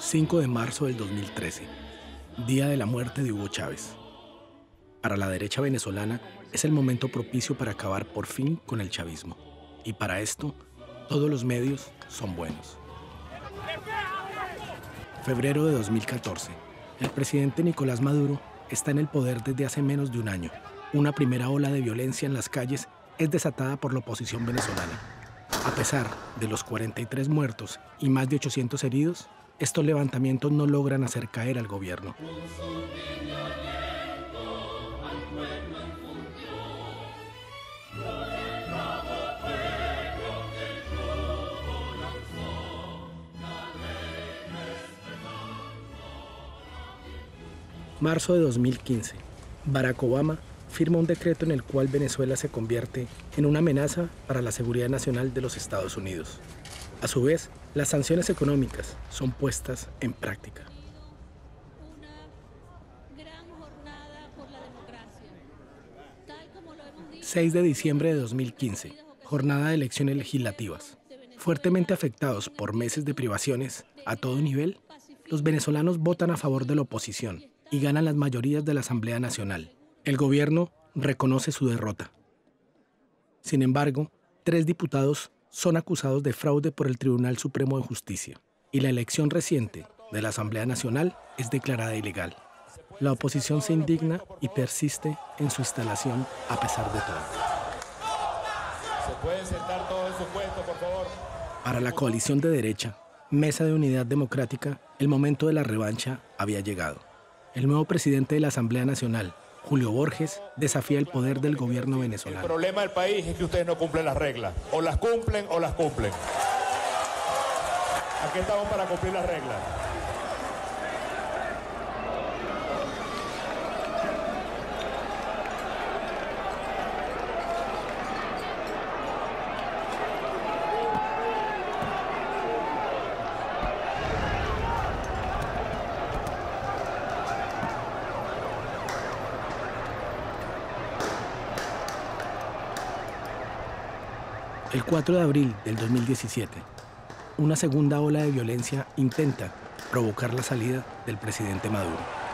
5 de marzo del 2013, día de la muerte de Hugo Chávez. Para la derecha venezolana es el momento propicio para acabar por fin con el chavismo. Y para esto, todos los medios son buenos. Febrero de 2014. El presidente Nicolás Maduro está en el poder desde hace menos de un año. Una primera ola de violencia en las calles es desatada por la oposición venezolana. A pesar de los 43 muertos y más de 800 heridos, estos levantamientos no logran hacer caer al gobierno. Marzo de 2015. Barack Obama firma un decreto en el cual Venezuela se convierte en una amenaza para la seguridad nacional de los Estados Unidos. A su vez, las sanciones económicas son puestas en práctica. Una gran jornada por la democracia. Tal como lo hemos dicho, 6 de diciembre de 2015, jornada de elecciones legislativas. Fuertemente afectados por meses de privaciones a todo nivel, los venezolanos votan a favor de la oposición y ganan las mayorías de la Asamblea Nacional. El gobierno reconoce su derrota. Sin embargo, 3 diputados son acusados de fraude por el Tribunal Supremo de Justicia y la elección reciente de la Asamblea Nacional es declarada ilegal. La oposición se indigna y persiste en su instalación a pesar de todo. ¿Se pueden sentar todos en su puesto, por favor? Para la coalición de derecha, Mesa de Unidad Democrática, el momento de la revancha había llegado. El nuevo presidente de la Asamblea Nacional, Julio Borges, desafía el poder del gobierno venezolano. El problema del país es que ustedes no cumplen las reglas. O las cumplen o las cumplen. Aquí estamos para cumplir las reglas. El 4 de abril del 2017, una segunda ola de violencia intenta provocar la salida del presidente Maduro.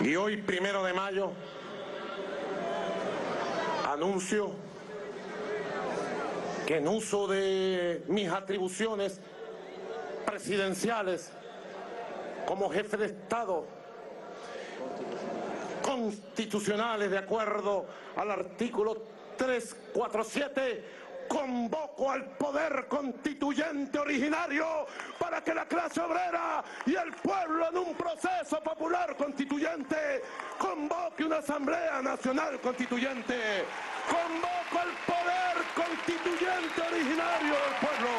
Y hoy, 1 de mayo, anuncio que en uso de mis atribuciones presidenciales como jefe de Estado, constitucionales de acuerdo al artículo 347, convoco al poder constituyente originario para que la clase obrera y el pueblo en un proceso popular constituyente convoque una Asamblea Nacional Constituyente. Convoco al poder constituyente originario del pueblo.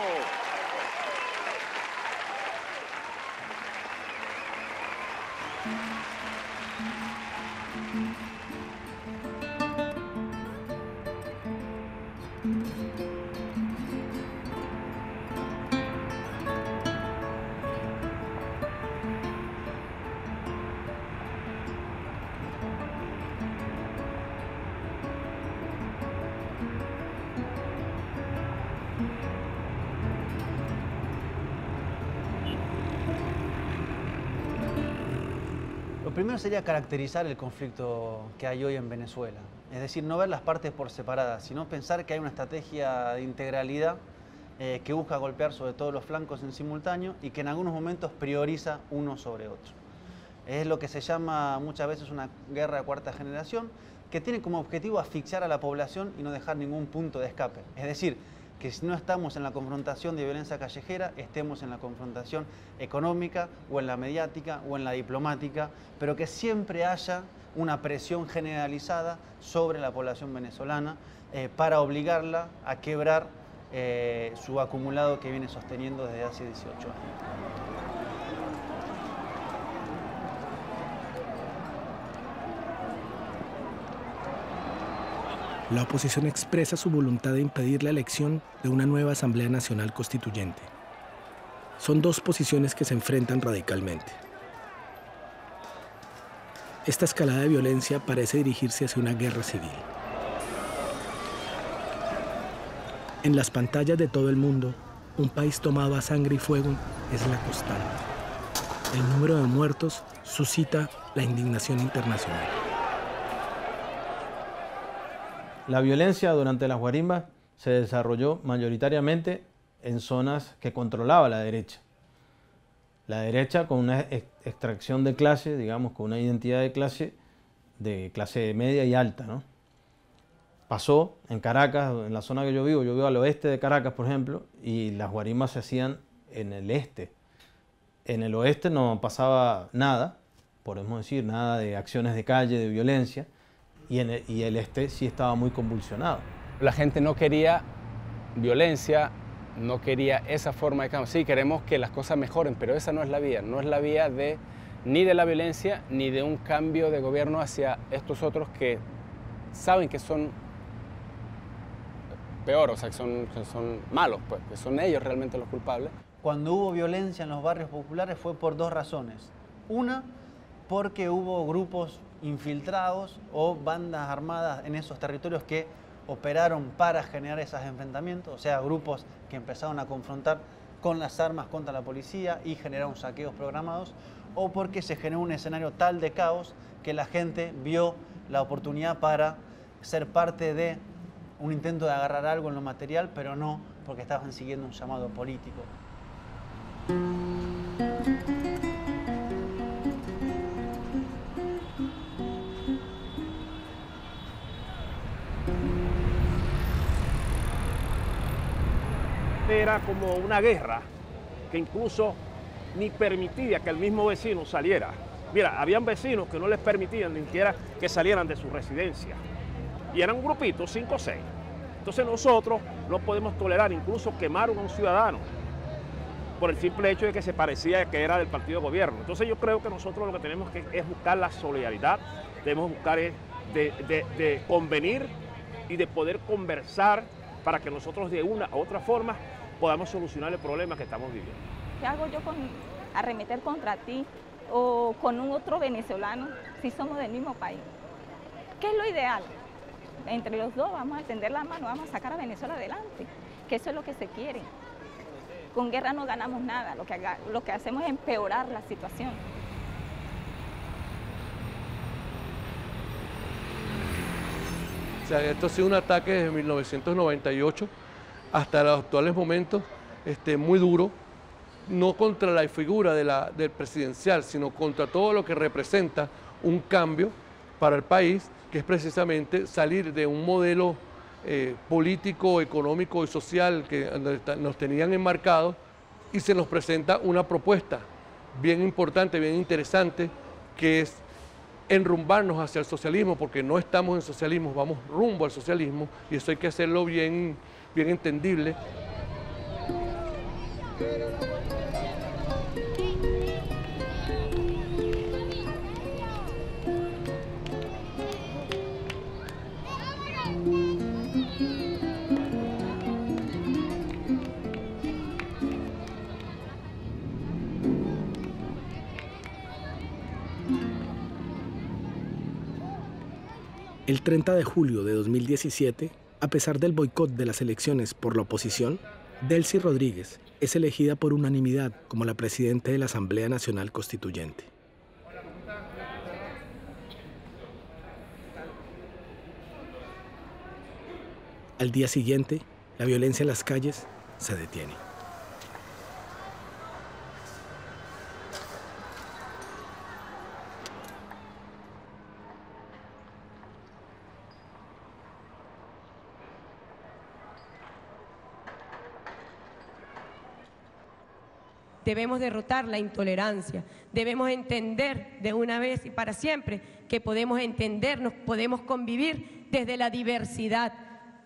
Lo primero sería caracterizar el conflicto que hay hoy en Venezuela. Es decir, no ver las partes por separadas, sino pensar que hay una estrategia de integralidad que busca golpear sobre todos los flancos en simultáneo y que en algunos momentos prioriza uno sobre otro. Es lo que se llama muchas veces una guerra de cuarta generación, que tiene como objetivo asfixiar a la población y no dejar ningún punto de escape. Es decir, que si no estamos en la confrontación de violencia callejera, estemos en la confrontación económica o en la mediática o en la diplomática, pero que siempre haya una presión generalizada sobre la población venezolana para obligarla a quebrar su acumulado que viene sosteniendo desde hace 18 años. La oposición expresa su voluntad de impedir la elección de una nueva Asamblea Nacional Constituyente. Son dos posiciones que se enfrentan radicalmente. Esta escalada de violencia parece dirigirse hacia una guerra civil. En las pantallas de todo el mundo, un país tomado a sangre y fuego es la constante. El número de muertos suscita la indignación internacional. La violencia durante las guarimbas se desarrolló mayoritariamente en zonas que controlaba la derecha. La derecha con una extracción de clase, digamos, con una identidad de clase media y alta, ¿no? Pasó en Caracas, en la zona que yo vivo al oeste de Caracas, por ejemplo, y las guarimbas se hacían en el este. En el oeste no pasaba nada, podemos decir, nada de acciones de calle, de violencia, y el este sí estaba muy convulsionado. La gente no quería violencia, no quería esa forma de cambio. Sí, queremos que las cosas mejoren, pero esa no es la vía. No es la vía ni de la violencia, ni de un cambio de gobierno hacia estos otros que saben que son peor, o sea, que son malos, pues, que son ellos realmente los culpables. Cuando hubo violencia en los barrios populares fue por dos razones. Una, porque hubo grupos infiltrados o bandas armadas en esos territorios que operaron para generar esos enfrentamientos, o sea, grupos que empezaron a confrontar con las armas contra la policía y generaron saqueos programados, o porque se generó un escenario tal de caos que la gente vio la oportunidad para ser parte de un intento de agarrar algo en lo material, pero no porque estaban siguiendo un llamado político. Era como una guerra que incluso ni permitía que el mismo vecino saliera. Mira, habían vecinos que no les permitían ni siquiera que salieran de su residencia. Y eran grupitos, 5 o 6. Entonces nosotros no podemos tolerar incluso quemaron a un ciudadano por el simple hecho de que se parecía que era del partido de gobierno. Entonces yo creo que nosotros lo que tenemos que es buscar la solidaridad, debemos buscar de convenir y de poder conversar para que nosotros de una u otra forma podamos solucionar el problema que estamos viviendo. ¿Qué hago yo con arremeter contra ti o con un otro venezolano si somos del mismo país? ¿Qué es lo ideal? Entre los dos vamos a tender la mano, vamos a sacar a Venezuela adelante, que eso es lo que se quiere. Con guerra no ganamos nada, lo que hacemos es empeorar la situación. O sea, esto ha sido un ataque desde 1998 hasta los actuales momentos, muy duro, no contra la figura del presidencial, sino contra todo lo que representa un cambio para el país, que es precisamente salir de un modelo político, económico y social que nos tenían enmarcados, y se nos presenta una propuesta bien importante, bien interesante, que es enrumbarnos hacia el socialismo, porque no estamos en socialismo, vamos rumbo al socialismo, y eso hay que hacerlo bien entendible. El 30 de julio de 2017, a pesar del boicot de las elecciones por la oposición, Delcy Rodríguez es elegida por unanimidad como la presidenta de la Asamblea Nacional Constituyente. Al día siguiente, la violencia en las calles se detiene. Debemos derrotar la intolerancia, debemos entender de una vez y para siempre que podemos entendernos, podemos convivir desde la diversidad,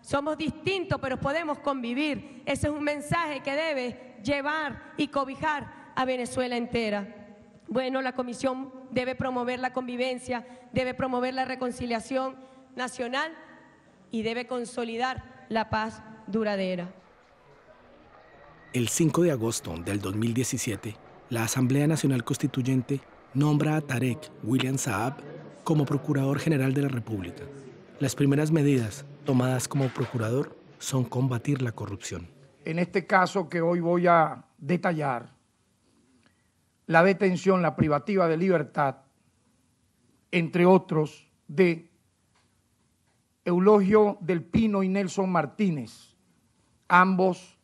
Somos distintos, pero podemos convivir. Ese es un mensaje que debe llevar y cobijar a Venezuela entera. Bueno, la Comisión debe promover la convivencia, debe promover la reconciliación nacional y debe consolidar la paz duradera. El 5 de agosto del 2017, la Asamblea Nacional Constituyente nombra a Tarek William Saab como Procurador General de la República. Las primeras medidas tomadas como procurador son combatir la corrupción. En este caso que hoy voy a detallar, la detención, la privativa de libertad, entre otros, de Eulogio del Pino y Nelson Martínez, ambos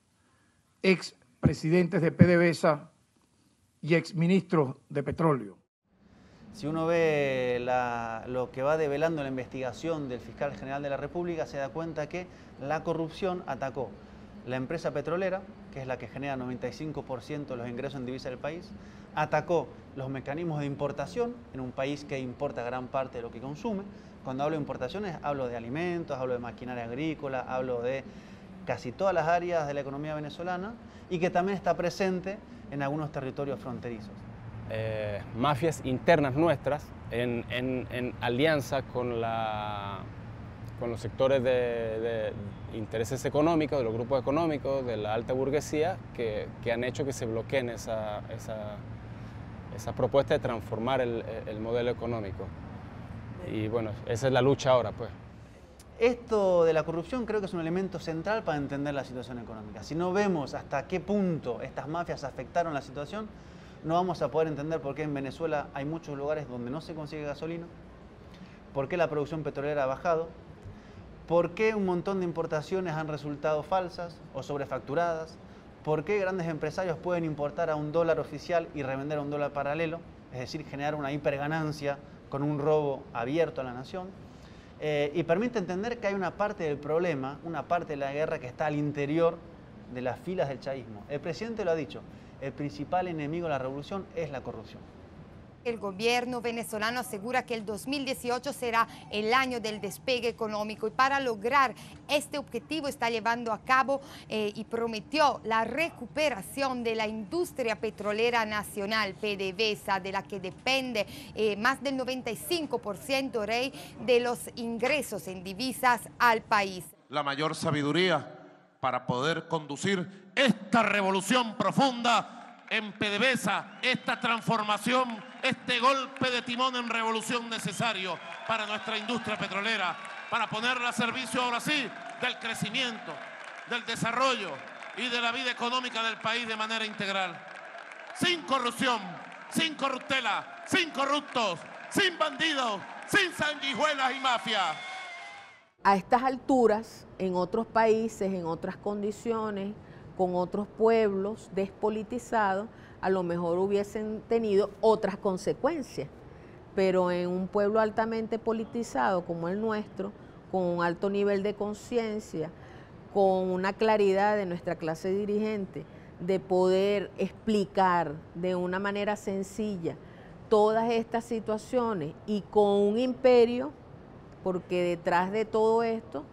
ex presidentes de PDVSA y ex ministros de petróleo. Si uno ve lo que va develando la investigación del fiscal general de la República, se da cuenta que la corrupción atacó la empresa petrolera, que es la que genera 95% de los ingresos en divisa del país, atacó los mecanismos de importación en un país que importa gran parte de lo que consume. Cuando hablo de importaciones, hablo de alimentos, hablo de maquinaria agrícola, hablo de casi todas las áreas de la economía venezolana y que también está presente en algunos territorios fronterizos. Mafias internas nuestras en alianza con los sectores de intereses económicos, de los grupos económicos, de la alta burguesía, que han hecho que se bloqueen esa propuesta de transformar el modelo económico. Y bueno, esa es la lucha ahora, pues. Esto de la corrupción creo que es un elemento central para entender la situación económica. Si no vemos hasta qué punto estas mafias afectaron la situación, no vamos a poder entender por qué en Venezuela hay muchos lugares donde no se consigue gasolina, por qué la producción petrolera ha bajado, por qué un montón de importaciones han resultado falsas o sobrefacturadas, por qué grandes empresarios pueden importar a $1 oficial y revender a $1 paralelo, es decir, generar una hiperganancia con un robo abierto a la nación. Y permite entender que hay una parte del problema, una parte de la guerra que está al interior de las filas del chavismo. El presidente lo ha dicho, el principal enemigo de la revolución es la corrupción. El gobierno venezolano asegura que el 2018 será el año del despegue económico y para lograr este objetivo está llevando a cabo y prometió la recuperación de la industria petrolera nacional, PDVSA, de la que depende más del 95% de los ingresos en divisas al país. La mayor sabiduría para poder conducir esta revolución profunda en PDVSA, esta transformación, este golpe de timón en revolución necesario para nuestra industria petrolera, para ponerla a servicio ahora sí del crecimiento, del desarrollo y de la vida económica del país de manera integral. Sin corrupción, sin corruptela, sin corruptos, sin bandidos, sin sanguijuelas y mafias. A estas alturas, en otros países, en otras condiciones, con otros pueblos despolitizados, a lo mejor hubiesen tenido otras consecuencias. Pero en un pueblo altamente politizado como el nuestro, con un alto nivel de conciencia, con una claridad de nuestra clase dirigente, de poder explicar de una manera sencilla todas estas situaciones y con un imperio, porque detrás de todo esto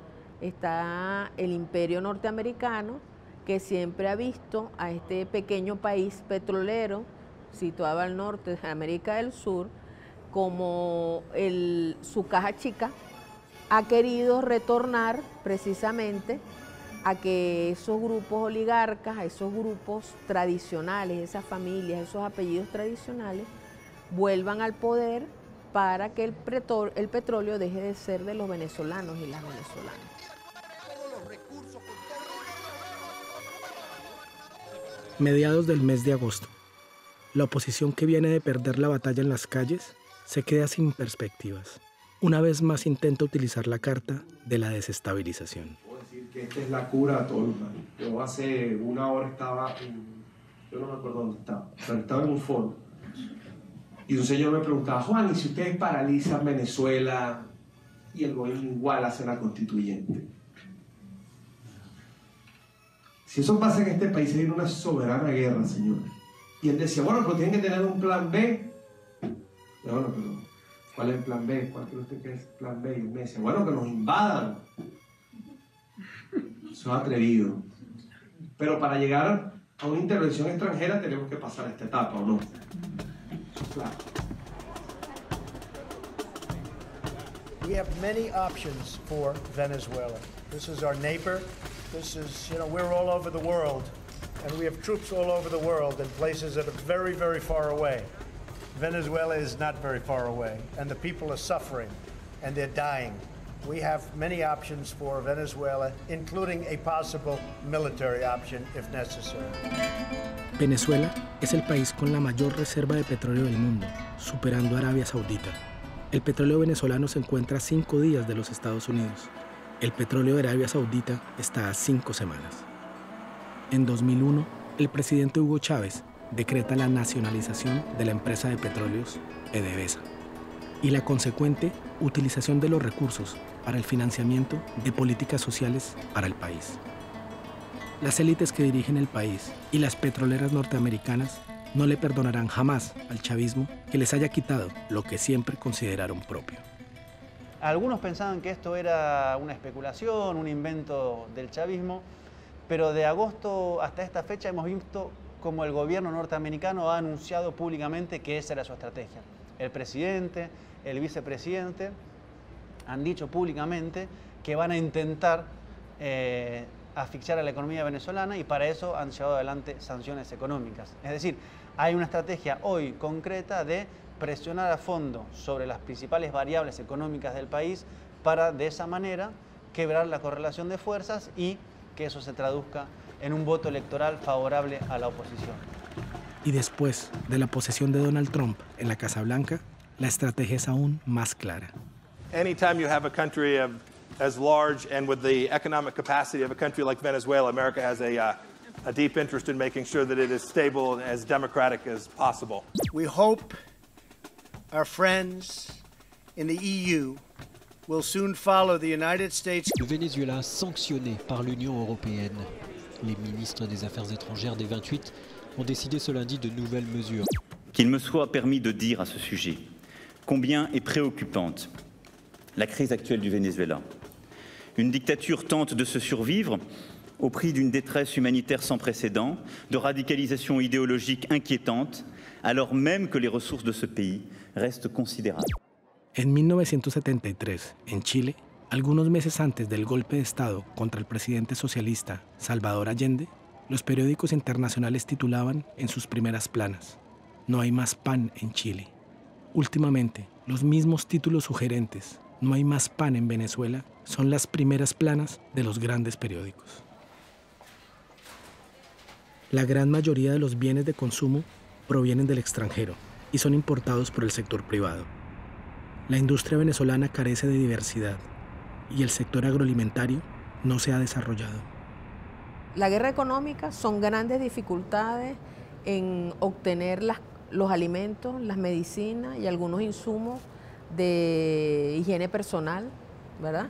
está el imperio norteamericano, que siempre ha visto a este pequeño país petrolero situado al norte de América del Sur como su caja chica. Ha querido retornar precisamente a que esos grupos oligarcas, a esos grupos tradicionales, esas familias, esos apellidos tradicionales, vuelvan al poder para que el petróleo deje de ser de los venezolanos y las venezolanas. Mediados del mes de agosto, la oposición que viene de perder la batalla en las calles se queda sin perspectivas. Una vez más intenta utilizar la carta de la desestabilización. Puedo decir que esta es la cura a todos los males. Yo hace una hora estaba yo no me acuerdo dónde estaba, pero estaba en un foro. Y un señor me preguntaba, Juan, ¿y si ustedes paralizan Venezuela y el gobierno igual hace la constituyente? Si eso pasa en este país, hay una soberana guerra, señores. Y él decía, bueno, pero tienen que tener un plan B. Y bueno, pero ¿cuál es el plan B? ¿Cuál cree usted que es el plan B? Y él me decía, bueno, que nos invadan. Eso es atrevido. Pero para llegar a una intervención extranjera tenemos que pasar esta etapa, ¿o no? Claro. We have many options for Venezuela. This is our neighbor. This is, we're all over the world. And we have troops all over the world in places that are very, very far away. Venezuela is not very far away, and the people are suffering, and they're dying. We have many options for Venezuela, including a possible military option if necessary. Venezuela es el país con la mayor reserva de petróleo del mundo, superando a Arabia Saudita. El petróleo venezolano se encuentra a 5 días de los Estados Unidos. El petróleo de Arabia Saudita está a 5 semanas. En 2001, el presidente Hugo Chávez decreta la nacionalización de la empresa de petróleos PDVSA y la consecuente utilización de los recursos para el financiamiento de políticas sociales para el país. Las élites que dirigen el país y las petroleras norteamericanas no le perdonarán jamás al chavismo que les haya quitado lo que siempre consideraron propio. Algunos pensaban que esto era una especulación, un invento del chavismo, pero de agosto hasta esta fecha hemos visto como el gobierno norteamericano ha anunciado públicamente que esa era su estrategia. El presidente, el vicepresidente han dicho públicamente que van a intentar asfixiar a la economía venezolana y para eso han llevado adelante sanciones económicas. Es decir, hay una estrategia hoy concreta de presionar a fondo sobre las principales variables económicas del país para de esa manera quebrar la correlación de fuerzas y que eso se traduzca en un voto electoral favorable a la oposición. Y después de la posesión de Donald Trump en la Casa Blanca, la estrategia es aún más clara. Anytime you have a country as large and with the economic capacity of a country like Venezuela, America has a deep interest in making sure that it is stable and as democratic as possible. We hope our friends in the EU will soon follow the United States. Le Venezuela sanctionné par l'Union européenne. Les ministres des Affaires étrangères des 28 ont décidé ce lundi de nouvelles mesures. Qu'il me soit permis de dire à ce sujet combien est préoccupante la crise actuelle du Venezuela. Une dictature tente de se survivre au prix d'une détresse humanitaire sans précédent, de radicalisation idéologique inquiétante, alors même que les ressources de ce pays restent considérables. En 1973, en Chile, algunos meses antes del golpe de Estado contra el presidente socialista Salvador Allende, los periódicos internacionales titulaban en sus primeras planas: "No hay más pan en Chile". Últimamente, los mismos títulos sugerentes, "No hay más pan en Venezuela", son las primeras planas de los grandes periódicos. La gran mayoría de los bienes de consumo provienen del extranjero y son importados por el sector privado. La industria venezolana carece de diversidad y el sector agroalimentario no se ha desarrollado. La guerra económica son grandes dificultades en obtener los alimentos, las medicinas y algunos insumos de higiene personal, ¿verdad?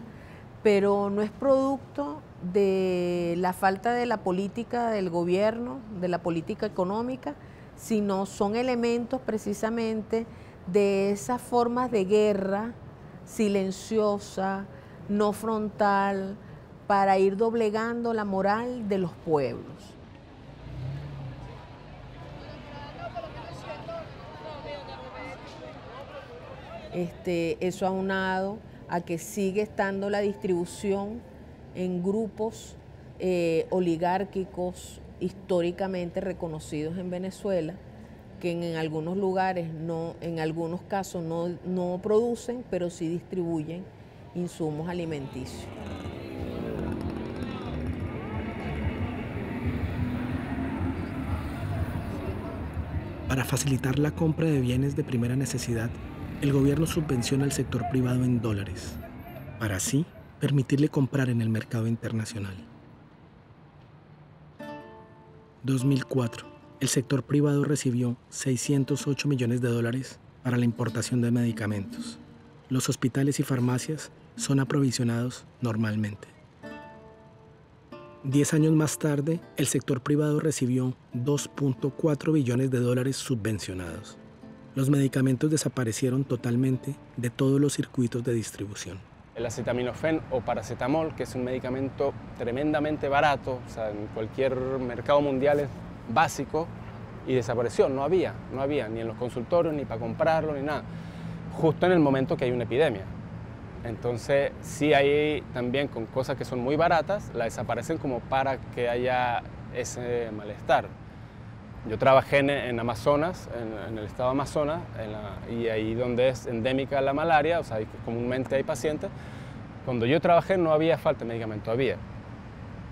Pero no es producto de la falta de la política del gobierno, de la política económica, sino son elementos precisamente de esas formas de guerra silenciosa, no frontal, para ir doblegando la moral de los pueblos. Eso aunado a que sigue estando la distribución en grupos oligárquicos históricamente reconocidos en Venezuela, que en algunos lugares, en algunos casos no producen, pero sí distribuyen insumos alimenticios. Para facilitar la compra de bienes de primera necesidad, el gobierno subvenciona al sector privado en dólares, para así permitirle comprar en el mercado internacional. 2004. El sector privado recibió $608 millones para la importación de medicamentos. Los hospitales y farmacias son aprovisionados normalmente. 10 años más tarde, el sector privado recibió $2.4 billones subvencionados. Los medicamentos desaparecieron totalmente de todos los circuitos de distribución. el acetaminofén o paracetamol, que es un medicamento tremendamente barato, o sea, en cualquier mercado mundial es básico, y desapareció, no había ni en los consultorios, ni para comprarlo, ni nada, justo en el momento que hay una epidemia. Entonces, sí hay también con cosas que son muy baratas, la desaparecen como para que haya ese malestar. Yo trabajé en Amazonas, en el estado de Amazonas, y ahí donde es endémica la malaria, o sea, comúnmente hay pacientes. Cuando yo trabajé no había falta de medicamento, había.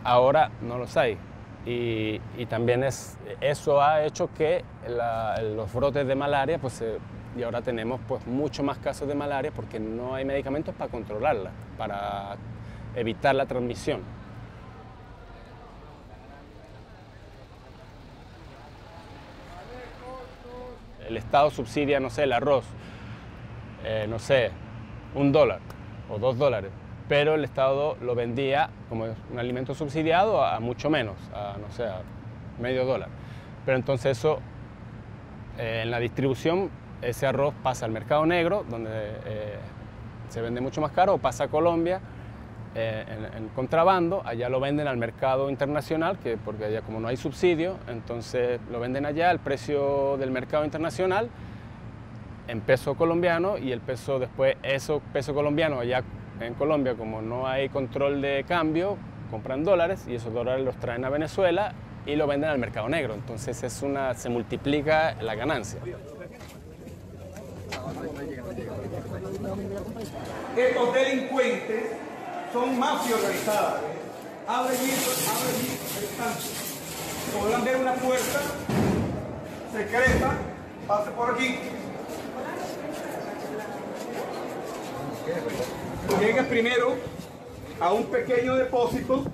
Ahora no los hay. Y también eso ha hecho que los brotes de malaria, pues, y ahora tenemos pues, mucho más casos de malaria porque no hay medicamentos para controlarla, para evitar la transmisión. El Estado subsidia, no sé, el arroz, no sé, $1 o $2, pero el Estado lo vendía como un alimento subsidiado a mucho menos, no sé, a $0.50. Pero entonces eso, en la distribución, ese arroz pasa al mercado negro, donde se vende mucho más caro, o pasa a Colombia en contrabando, allá lo venden al mercado internacional, porque allá como no hay subsidio, entonces lo venden allá al precio del mercado internacional, en peso colombiano, y el peso después, peso colombiano allá en Colombia, como no hay control de cambio, compran dólares, y esos dólares los traen a Venezuela y lo venden al mercado negro, entonces se multiplica la ganancia. Estos delincuentes son mafias organizadas. Abren el estanque. Podrán ver una puerta secreta. Pase por aquí. Llega primero a un pequeño depósito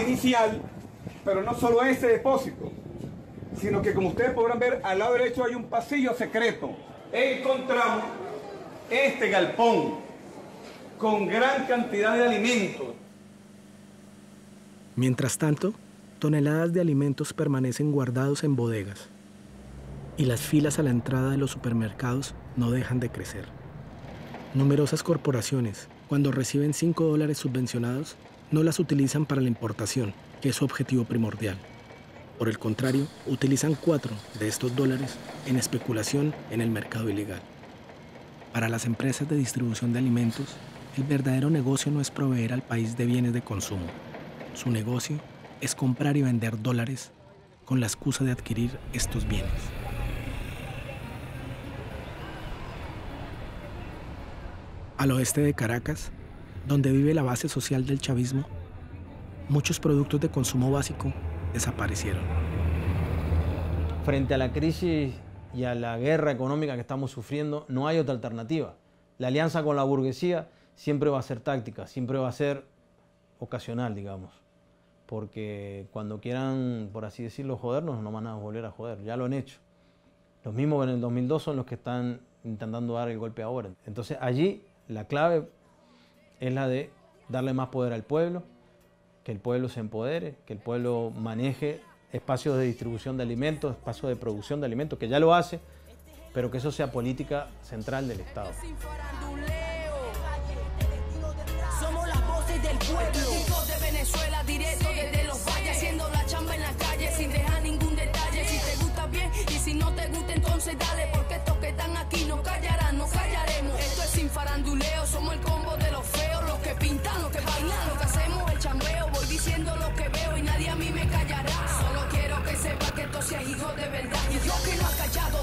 inicial, pero no solo ese depósito, sino que como ustedes podrán ver, al lado derecho hay un pasillo secreto. Encontramos este galpón con gran cantidad de alimentos. Mientras tanto, toneladas de alimentos permanecen guardados en bodegas y las filas a la entrada de los supermercados no dejan de crecer. Numerosas corporaciones, cuando reciben $5 subvencionados, no las utilizan para la importación, que es su objetivo primordial. Por el contrario, utilizan 4 de estos dólares en especulación en el mercado ilegal. Para las empresas de distribución de alimentos, el verdadero negocio no es proveer al país de bienes de consumo. Su negocio es comprar y vender dólares con la excusa de adquirir estos bienes. Al oeste de Caracas, donde vive la base social del chavismo, muchos productos de consumo básico desaparecieron. Frente a la crisis y a la guerra económica que estamos sufriendo, no hay otra alternativa. La alianza con la burguesía siempre va a ser táctica, siempre va a ser ocasional, digamos. Porque cuando quieran, por así decirlo, jodernos, no van a volver a joder. Ya lo han hecho. Los mismos en el 2002 son los que están intentando dar el golpe ahora. Entonces allí la clave es la de darle más poder al pueblo, que el pueblo se empodere, que el pueblo maneje espacios de distribución de alimentos, espacios de producción de alimentos, que ya lo hace, pero que eso sea política central del Estado. Somos las voces del pueblo. Hijos de Venezuela, directo desde los valles, haciendo la chamba en la calle sin dejar ningún detalle. Si te gusta bien y si no te gusta entonces dale, porque estos que están aquí no callarán, no callaremos. Esto es sin faranduleo, somos el combo de los feos, los que pintan, los que bailan, lo que hacemos el chambeo. Voy diciendo lo que veo y nadie a mí me callará. Solo quiero que sepa que esto sea hijo de verdad. Y yo que no ha callado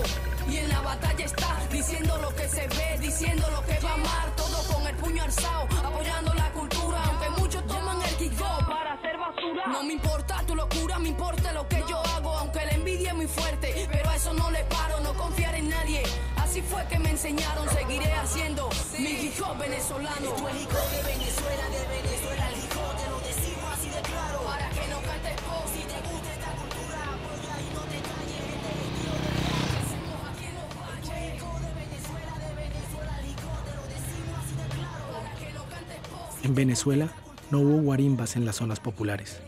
y en la batalla está diciendo lo que se ve, diciendo lo que va mal, todo con el puño alzado, apoyando la cultura, aunque muchos toman el kick-off para hacer basura. No me importa tu locura, me importa lo que yo hago, aunque la envidia es muy fuerte, pero a eso no le paro, no confiar en nadie. Así fue que me enseñaron, seguiré haciendo mi hip-hop venezolano. Tú el hijo de Venezuela, el hijo te lo decimos así de claro, para que no cantes pop. Si te gusta esta cultura, apoya y no te calles, este es el tío de verdad. Hacemos aquí en los valles. El hijo de Venezuela, el hijo te lo decimos así de claro, para que no cantes pop. En Venezuela no hubo guarimbas en las zonas populares.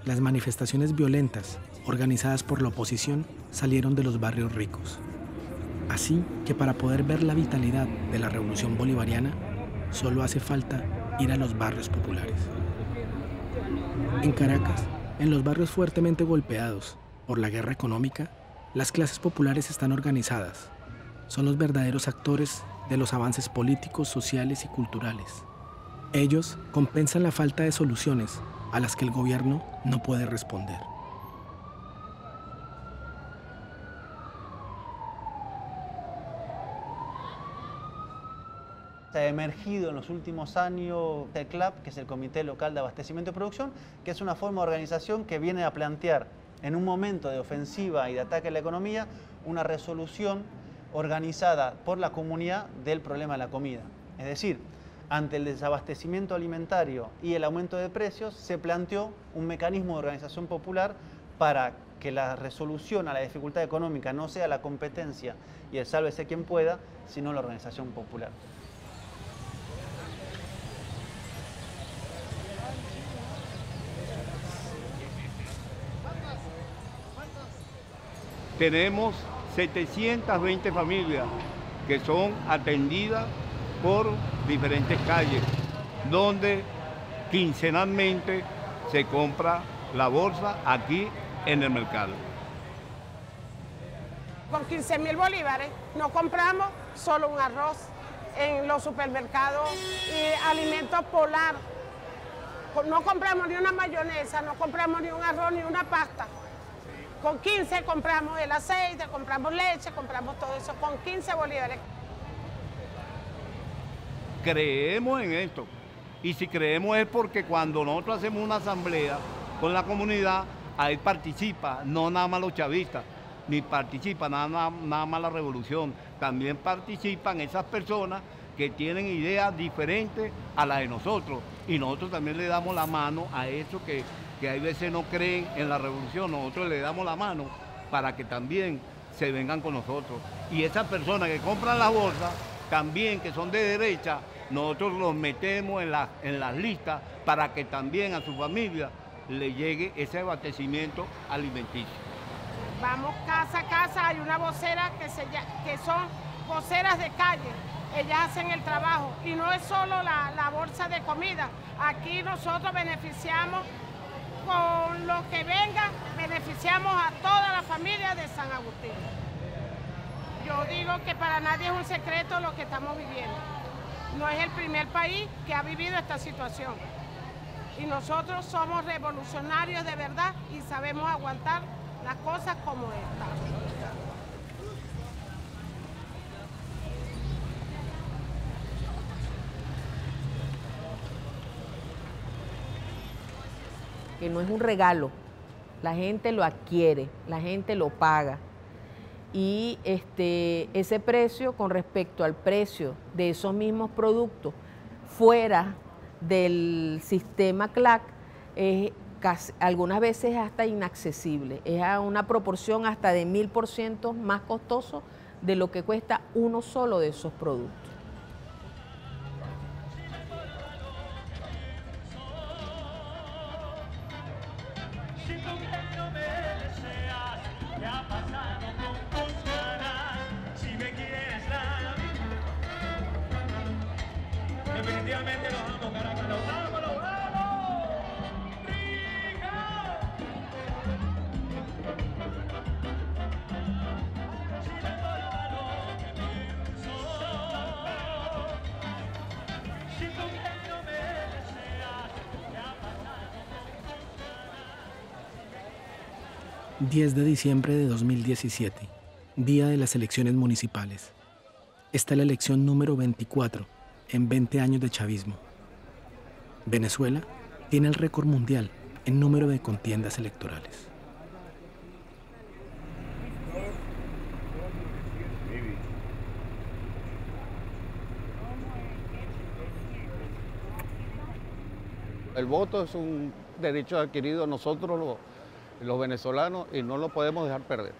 Las manifestaciones violentas, organizadas por la oposición, salieron de los barrios ricos. Así que para poder ver la vitalidad de la revolución bolivariana, solo hace falta ir a los barrios populares. En Caracas, en los barrios fuertemente golpeados por la guerra económica, las clases populares están organizadas. Son los verdaderos actores de los avances políticos, sociales y culturales. Ellos compensan la falta de soluciones a las que el gobierno no puede responder. Se ha emergido en los últimos años el CLAP, que es el Comité Local de Abastecimiento y Producción, que es una forma de organización que viene a plantear en un momento de ofensiva y de ataque a la economía una resolución organizada por la comunidad del problema de la comida. Es decir, ante el desabastecimiento alimentario y el aumento de precios, se planteó un mecanismo de organización popular para que la resolución a la dificultad económica no sea la competencia y el sálvese quien pueda, sino la organización popular. Tenemos 720 familias que son atendidas por diferentes calles, donde quincenalmente se compra la bolsa aquí en el mercado. Con 15.000 bolívares no compramos solo un arroz en los supermercados y alimentos polar. No compramos ni una mayonesa, no compramos ni un arroz ni una pasta. Con 15 compramos el aceite, compramos leche, compramos todo eso, con 15 bolívares. Creemos en esto, y si creemos es porque cuando nosotros hacemos una asamblea con la comunidad, ahí participa, no nada más los chavistas, ni participa nada más la revolución, también participan esas personas que tienen ideas diferentes a las de nosotros, y nosotros también le damos la mano a eso que hay veces no creen en la revolución, nosotros le damos la mano para que también se vengan con nosotros. Y esas personas que compran las bolsas, también que son de derecha, nosotros los metemos en las listas para que también a su familia le llegue ese abastecimiento alimenticio. Vamos casa a casa, hay una vocera que son voceras de calle. Ellas hacen el trabajo y no es solo la bolsa de comida. Aquí nosotros beneficiamos, con lo que venga, beneficiamos a toda la familia de San Agustín. Yo digo que para nadie es un secreto lo que estamos viviendo. No es el primer país que ha vivido esta situación. Y nosotros somos revolucionarios de verdad y sabemos aguantar las cosas como están. Que no es un regalo, la gente lo adquiere, la gente lo paga. Y ese precio con respecto al precio de esos mismos productos fuera del sistema CLAC es algunas veces hasta inaccesible, es a una proporción hasta de 1000% más costoso de lo que cuesta uno solo de esos productos. Definitivamente los amo, Caracas, los amo, los amo. Riga. 10 de diciembre de 2017, día de las elecciones municipales. Esta es la elección número 24 en 20 años de chavismo. Venezuela tiene el récord mundial en número de contiendas electorales. El voto es un derecho adquirido nosotros los venezolanos y no lo podemos dejar perder.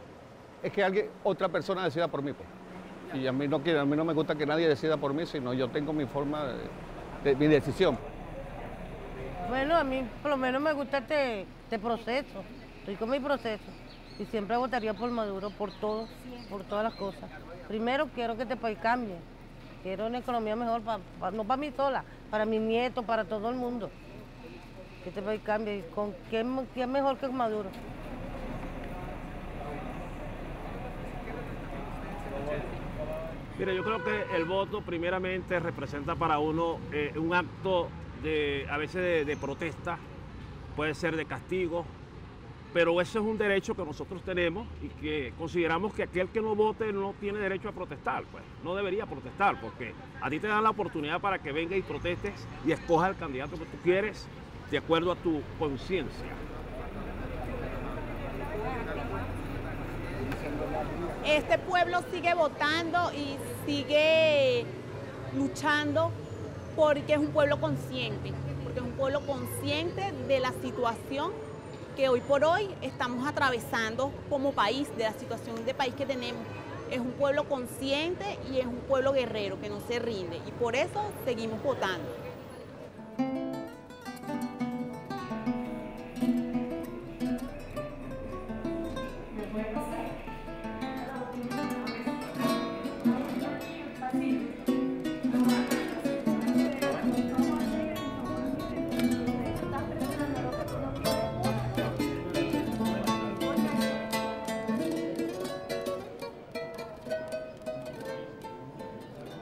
Es que otra persona decida por mí, pues. Y a mí no me gusta que nadie decida por mí, sino yo tengo mi forma mi decisión. Bueno, a mí por lo menos me gusta este proceso, estoy con mi proceso y siempre votaría por Maduro por todo, por todas las cosas. Primero quiero que este país cambie, Quiero una economía mejor, no para mí sola, para mis nietos, para todo el mundo. Que este país cambie. ¿Quién mejor que Maduro? Mira, yo creo que el voto primeramente representa para uno un acto a veces de protesta, puede ser de castigo, pero ese es un derecho que nosotros tenemos y que consideramos que aquel que no vote no tiene derecho a protestar, pues no debería protestar, porque a ti te dan la oportunidad para que vengas y protestes y escojas el candidato que tú quieres de acuerdo a tu conciencia. Este pueblo sigue votando y sigue luchando porque es un pueblo consciente, de la situación que hoy por hoy estamos atravesando como país, de la situación de país que tenemos. Es un pueblo consciente y es un pueblo guerrero que no se rinde y por eso seguimos votando.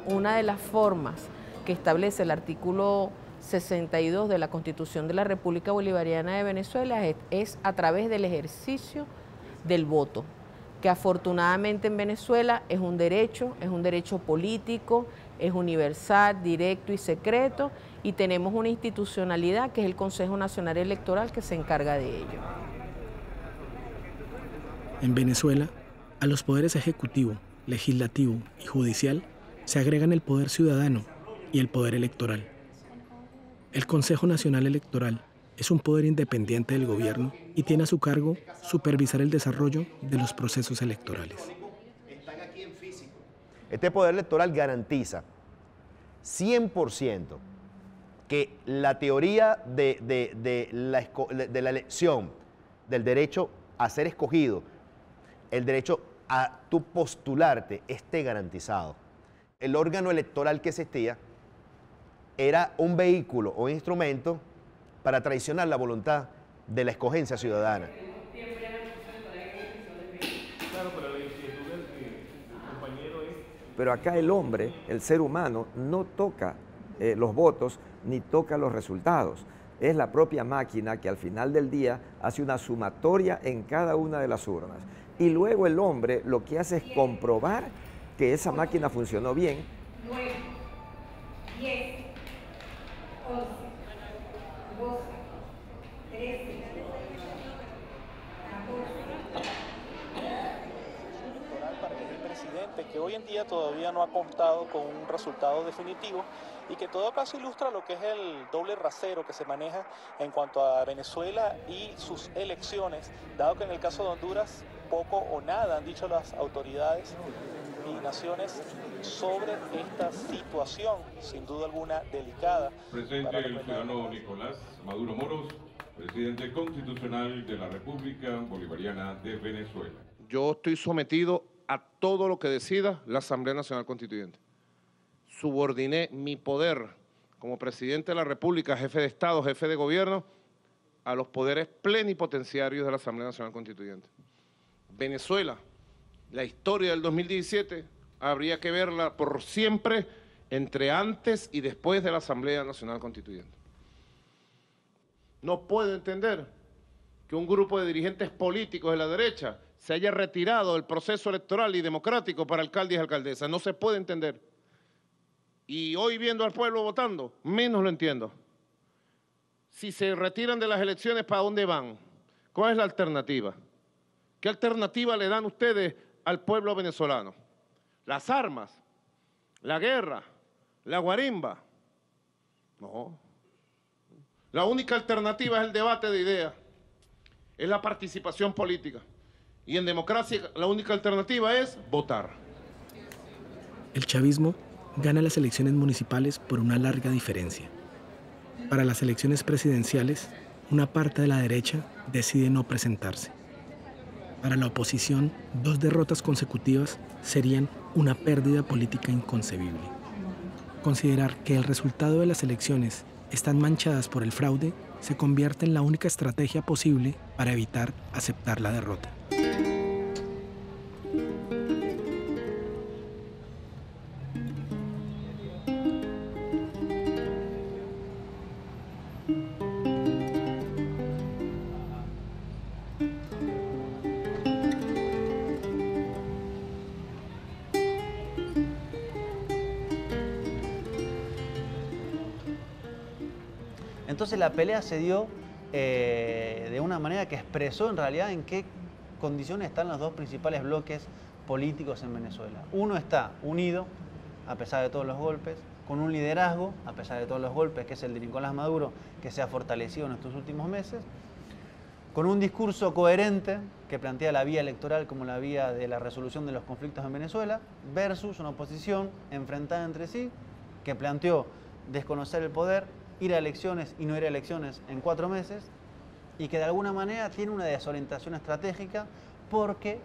Una de las formas que establece el artículo 62 de la Constitución de la República Bolivariana de Venezuela es a través del ejercicio del voto, que afortunadamente en Venezuela es un derecho político, es universal, directo y secreto, y tenemos una institucionalidad que es el Consejo Nacional Electoral que se encarga de ello. En Venezuela, a los poderes ejecutivo, legislativo y judicial se agregan el poder ciudadano y el poder electoral. El Consejo Nacional Electoral es un poder independiente del gobierno y tiene a su cargo supervisar el desarrollo de los procesos electorales. Este poder electoral garantiza 100% que la teoría de la elección, del derecho a ser escogido, el derecho a tú postularte, esté garantizado. El órgano electoral que existía era un vehículo o instrumento para traicionar la voluntad de la escogencia ciudadana. Pero acá el hombre, el ser humano, no toca los votos ni toca los resultados. Es la propia máquina que al final del día hace una sumatoria en cada una de las urnas. Y luego el hombre lo que hace es comprobar que esa máquina funcionó bien. 9, 10, 11, 12, 13, 14. Para el presidente, que hoy en día todavía no ha contado con un resultado definitivo y que en todo caso ilustra lo que es el doble rasero que se maneja en cuanto a Venezuela y sus elecciones, dado que en el caso de Honduras poco o nada han dicho las autoridades y naciones sobre esta situación, sin duda alguna delicada. Presente el ciudadano Nicolás Maduro Moros, presidente constitucional de la República Bolivariana de Venezuela. Yo estoy sometido a todo lo que decida la Asamblea Nacional Constituyente. Subordiné mi poder como presidente de la República, jefe de Estado, jefe de gobierno, a los poderes plenipotenciarios de la Asamblea Nacional Constituyente. Venezuela, la historia del 2017 habría que verla por siempre entre antes y después de la Asamblea Nacional Constituyente. No puedo entender que un grupo de dirigentes políticos de la derecha se haya retirado del proceso electoral y democrático para alcaldes y alcaldesas. No se puede entender. Y hoy viendo al pueblo votando, menos lo entiendo. Si se retiran de las elecciones, ¿para dónde van? ¿Cuál es la alternativa? ¿Qué alternativa le dan ustedes al pueblo venezolano? ¿Las armas? ¿La guerra? ¿La guarimba? No. La única alternativa es el debate de ideas, es la participación política. Y en democracia la única alternativa es votar. El chavismo gana las elecciones municipales por una larga diferencia. Para las elecciones presidenciales, una parte de la derecha decide no presentarse. Para la oposición, 2 derrotas consecutivas serían una pérdida política inconcebible. considerar que el resultado de las elecciones están manchadas por el fraude se convierte en la única estrategia posible para evitar aceptar la derrota. Entonces la pelea se dio de una manera que expresó en realidad en qué condiciones están los dos principales bloques políticos en Venezuela. Uno está unido, a pesar de todos los golpes, con un liderazgo, a pesar de todos los golpes, que es el de Nicolás Maduro, que se ha fortalecido en estos últimos meses, con un discurso coherente que plantea la vía electoral como la vía de la resolución de los conflictos en Venezuela, versus una oposición enfrentada entre sí, que planteó desconocer el poder, ir a elecciones y no ir a elecciones en 4 meses, y que de alguna manera tiene una desorientación estratégica porque,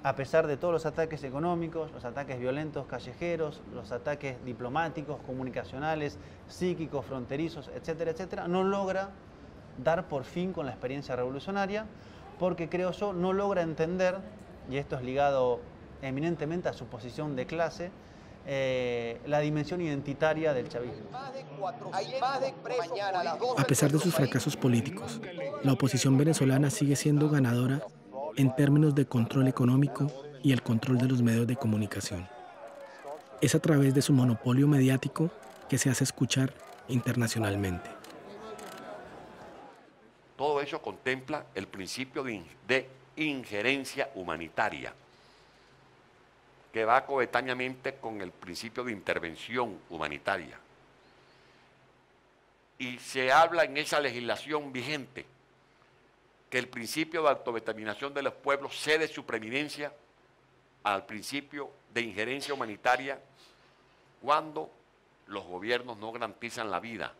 a pesar de todos los ataques económicos, los ataques violentos callejeros, los ataques diplomáticos, comunicacionales, psíquicos, fronterizos, etcétera, etcétera, no logra dar por fin con la experiencia revolucionaria, porque creo yo no logra entender, y esto es ligado eminentemente a su posición de clase, la dimensión identitaria del chavismo. A pesar de sus fracasos políticos, la oposición venezolana sigue siendo ganadora en términos de control económico y el control de los medios de comunicación. Es a través de su monopolio mediático que se hace escuchar internacionalmente. Todo eso contempla el principio de injerencia humanitaria, que va coetáneamente con el principio de intervención humanitaria. Y se habla en esa legislación vigente que el principio de autodeterminación de los pueblos cede su preeminencia al principio de injerencia humanitaria cuando los gobiernos no garantizan la vida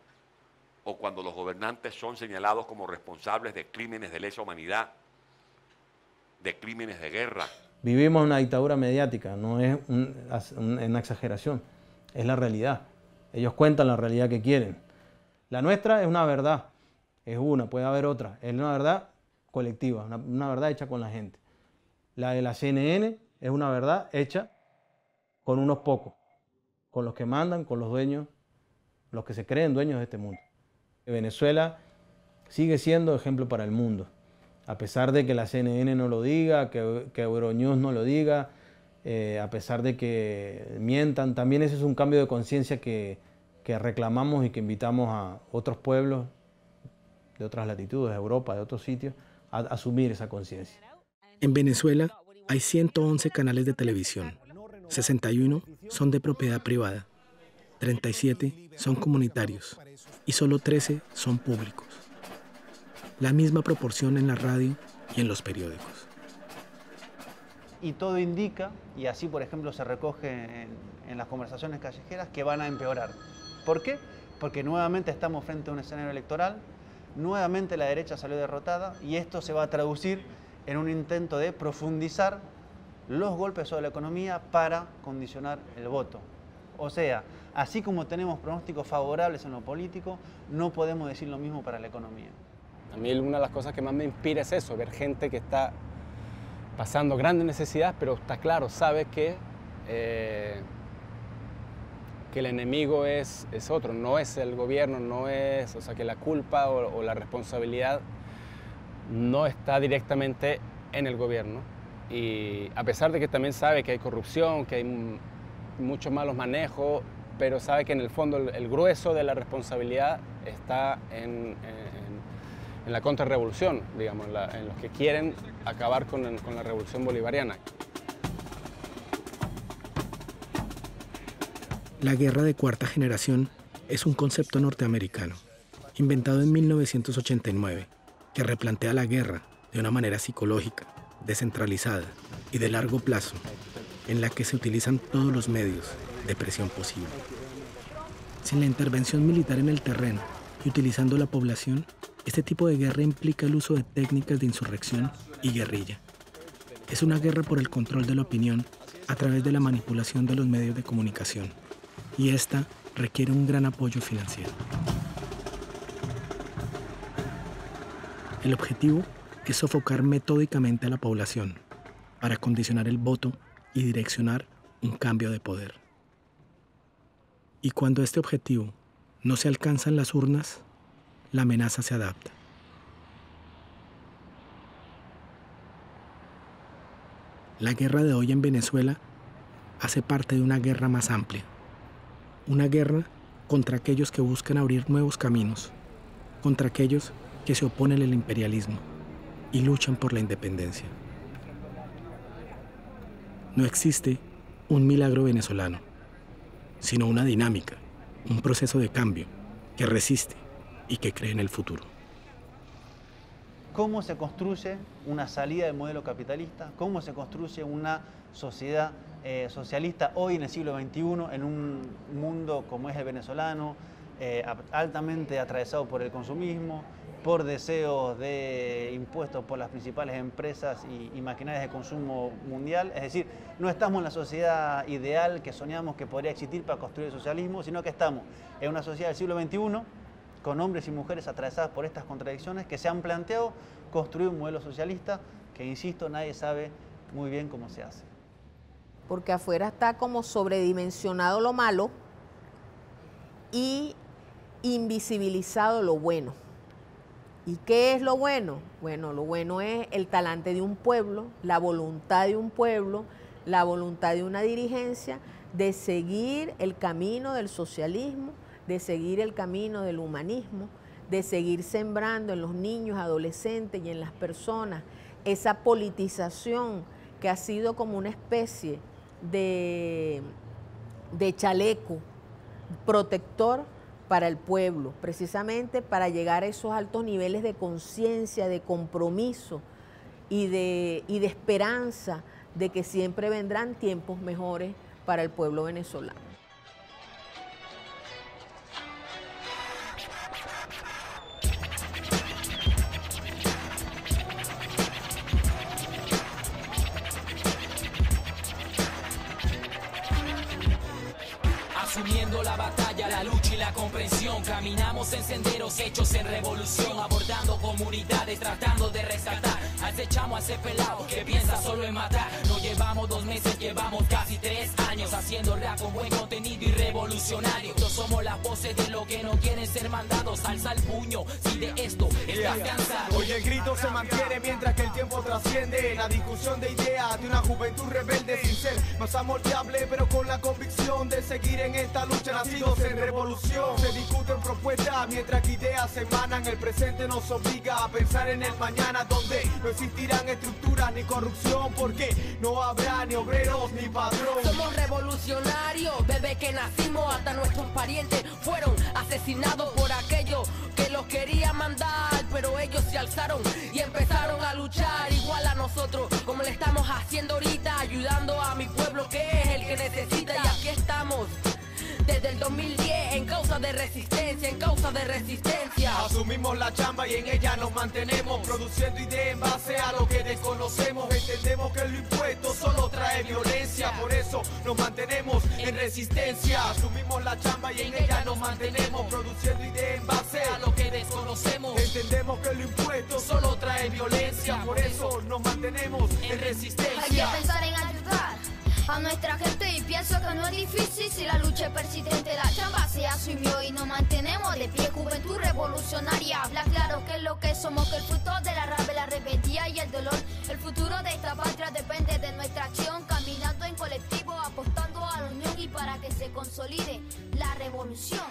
o cuando los gobernantes son señalados como responsables de crímenes de lesa humanidad, de crímenes de guerra. Vivimos una dictadura mediática, no es una exageración, es la realidad. Ellos cuentan la realidad que quieren. La nuestra es una verdad, es una, puede haber otra, es una verdad colectiva, una verdad hecha con la gente. La de la CNN es una verdad hecha con unos pocos, con los que mandan, con los dueños, los que se creen dueños de este mundo. Venezuela sigue siendo ejemplo para el mundo. A pesar de que la CNN no lo diga, que Euronews no lo diga, a pesar de que mientan, también ese es un cambio de conciencia que reclamamos y que invitamos a otros pueblos de otras latitudes, de Europa, de otros sitios, a asumir esa conciencia. En Venezuela hay 111 canales de televisión, 61 son de propiedad privada, 37 son comunitarios y solo 13 son públicos. La misma proporción en la radio y en los periódicos. Y todo indica, y así por ejemplo se recoge en las conversaciones callejeras, que van a empeorar. ¿Por qué? Porque nuevamente estamos frente a un escenario electoral, nuevamente la derecha salió derrotada y esto se va a traducir en un intento de profundizar los golpes sobre la economía para condicionar el voto. O sea, así como tenemos pronósticos favorables en lo político, no podemos decir lo mismo para la economía. A mí una de las cosas que más me inspira es eso, ver gente que está pasando grandes necesidades, pero está claro, sabe que el enemigo es otro, no es el gobierno, no es, o sea, que la culpa o la responsabilidad no está directamente en el gobierno. Y a pesar de que también sabe que hay corrupción, que hay muchos malos manejos, pero sabe que en el fondo el grueso de la responsabilidad está en la contrarrevolución, digamos, en los que quieren acabar con la revolución bolivariana. La guerra de cuarta generación es un concepto norteamericano, inventado en 1989, que replantea la guerra de una manera psicológica, descentralizada y de largo plazo, en la que se utilizan todos los medios de presión posible. Sin la intervención militar en el terreno y utilizando la población, este tipo de guerra implica el uso de técnicas de insurrección y guerrilla. Es una guerra por el control de la opinión a través de la manipulación de los medios de comunicación, y esta requiere un gran apoyo financiero. El objetivo es sofocar metódicamente a la población para condicionar el voto y direccionar un cambio de poder. Y cuando este objetivo no se alcanza en las urnas, la amenaza se adapta. La guerra de hoy en Venezuela hace parte de una guerra más amplia. Una guerra contra aquellos que buscan abrir nuevos caminos, contra aquellos que se oponen al imperialismo y luchan por la independencia. No existe un milagro venezolano, sino una dinámica, un proceso de cambio que resiste y que cree en el futuro. ¿Cómo se construye una salida del modelo capitalista? ¿Cómo se construye una sociedad socialista hoy en el siglo XXI, en un mundo como es el venezolano, altamente atravesado por el consumismo, por deseos de impuestos por las principales empresas y maquinarias de consumo mundial? Es decir, no estamos en la sociedad ideal que soñamos que podría existir para construir el socialismo, sino que estamos en una sociedad del siglo XXI con hombres y mujeres atravesadas por estas contradicciones que se han planteado construir un modelo socialista que, insisto, nadie sabe muy bien cómo se hace. Porque afuera está como sobredimensionado lo malo y invisibilizado lo bueno. ¿Y qué es lo bueno? Bueno, lo bueno es el talante de un pueblo, la voluntad de un pueblo, la voluntad de una dirigencia de seguir el camino del socialismo, de seguir el camino del humanismo, de seguir sembrando en los niños, adolescentes y en las personas esa politización que ha sido como una especie de chaleco protector para el pueblo, precisamente para llegar a esos altos niveles de conciencia, de compromiso y de esperanza de que siempre vendrán tiempos mejores para el pueblo venezolano. Asumiendo la batalla, la lucha y la comprensión, caminamos en senderos hechos en revolución, abordando comunidades, tratando de rescatar. Acechamos a ese pelado que piensa solo en matar. No llevamos 2 meses, llevamos casi 3 años haciendo rap con buen contenido y revolucionario. No somos las voces de los que no quieren ser mandados. Alza el puño si de esto estás cansado. Hoy el grito se mantiene mientras que el tiempo trasciende. La discusión de ideas de una juventud rebelde sin ser más amorteable, pero con la convicción de seguir en esta lucha, nacidos en revolución. Se discuten propuestas mientras que ideas emanan. El presente nos obliga a pensar en el mañana, donde no existirán estructuras ni corrupción, porque no habrá ni obreros ni patrón. Somos revolucionarios desde que nacimos, hasta nuestros parientes fueron asesinados por aquellos que los querían mandar, pero ellos se alzaron y empezaron a luchar igual a nosotros, como le estamos haciendo ahorita, ayudando a mi pueblo que es el que necesita. Y aquí estamos desde el 2010 en causa de resistencia, en causa de resistencia. Asumimos la chamba y en ella nos mantenemos, produciendo ideas en base a lo que desconocemos. Entendemos que lo impuesto solo trae violencia, por eso nos mantenemos en resistencia. Asumimos la chamba y en ella nos mantenemos, produciendo ideas en base a lo que desconocemos. Entendemos que lo impuesto solo trae violencia, por eso nos mantenemos en resistencia. Hay que pensar en ayudar a nuestra gente y pienso que no es difícil si la lucha es persistente. La chamba se asumió y nos mantenemos de pie. Juventud revolucionaria, habla claro que es lo que somos, que el fruto de la rabia, la rebeldía y el dolor. El futuro de esta patria depende de nuestra acción, caminando en colectivo, apostando a la unión y para que se consolide la revolución.